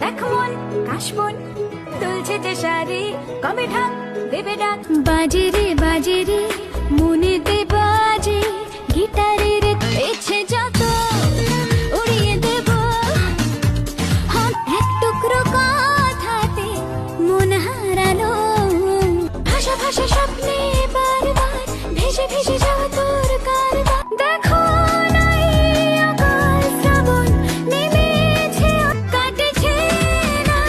দেখ মন কাশবন দুলছে যে শাড়ি, কবে ঢাক দেবে ডাক। বাজে রে মনেতে বাজে গিটারের পেছে যত উড়িয়ে দেব এক টুকরো কথাতে মন হারালো। ভাষা ভাষা স্বপ্নে বারবার ভেসে ভেসে যাওয়া তোর কারবার। দেখো নাই অকাল শ্রাবণ নেমেছে, কাটেছে না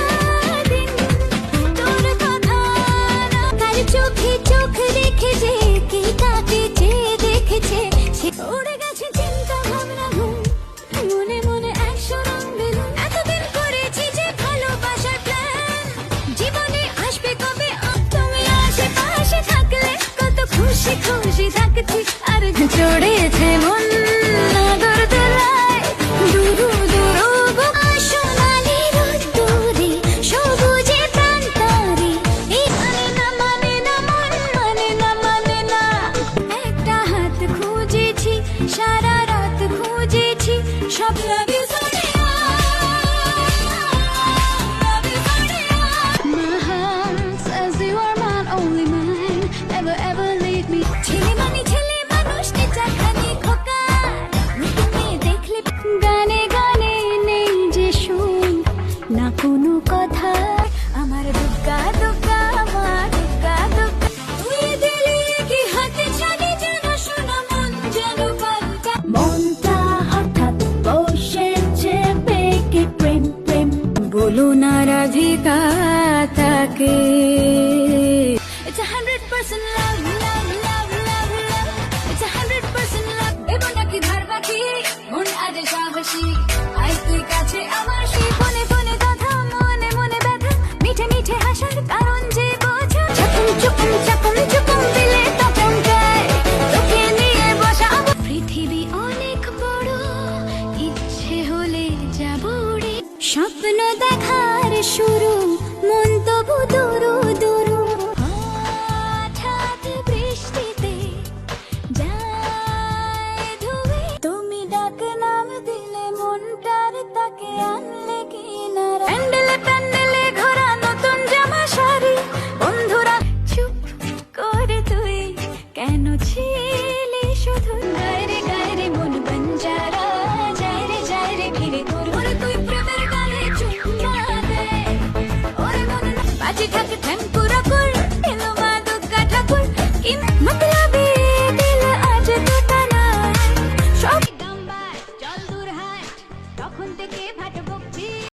দিন তোর কথা না। কার চোখে চোখ রেখে যে কে কাকে চেয়ে দেখেছে, সে উড়ে গেছে চিন্তা ভাবনা ঘুম। মনে মনে একশো রঙ বেলুন, এতদিন করেছি যে ভালোবাসার প্ল্যান। জীবনে আসবে কবে তুমি আশেপাশে থাকলে, কত খুশি খুশি থাকছি। আর চড়েছে মন নাগর দোলায়, দুরু দুরু সোনালি রোদ্দুরে সবুজে প্রান্তরে। এই মানে না মন মানে না। একটা হাত খুঁজেছি সারা রাত খুঁজেছি, সব love you Sonia, love you Sonia. My heart says you are mine, only mine, never ever leave me. ছেলে মানুষ চাখানি খোকা, তুমি দেখলে গানে গানে নেই যে সুর, না কোনো কথা। আমার দুগ্গা দুগ্গা আমার দুগ্গা দুগ্গা, তুই দিলি কি হাতে ছাড়ি যেন শোনা মন যেন পাল্টা। মনটা হঠাৎ বসেছে বেগে প্রেম প্রেম, বলো না রাধিকা তাকে। It's 100% love, love, love, love, love. It's 100% love. দেবো নাকি ধার বাকি, মন আজ সাহসী। আয় তুই কাছে আমার, সেই ফোনে ফোনে কথা, মনে মনে ব্যথা, মিঠে মিঠে হাসার কারণ যে বোঝা। চাকুম দিলে তখন যায়, তোকে নিয়ে বসা। পৃথিবী অনেক বড়, ইচ্ছে হলে যাব উড়ে। স্বপ্ন দেখার শুরু, মন তবু দুরু দুরু। হঠাৎ বৃষ্টিতে যায় ধুয়ে, তুমি ডাক নাম দিলে মনটার তাকে আনলে কিনা। প্যান্ডেলে ঘোরা নতুন জামা শাড়ি, বন্ধুরা চুপ করে তুই কেন ছিলি শুধু। গায়ে রে মন বঞ্জারা, যায় রে ফিরে তোর। ওরে তুই প্রেমের গালে চুম্মা দে, ওরে মন বাজি থাকে ঠেম্পুরা কর, এলো মা দুর্গা ঠাকুর। কি মতলব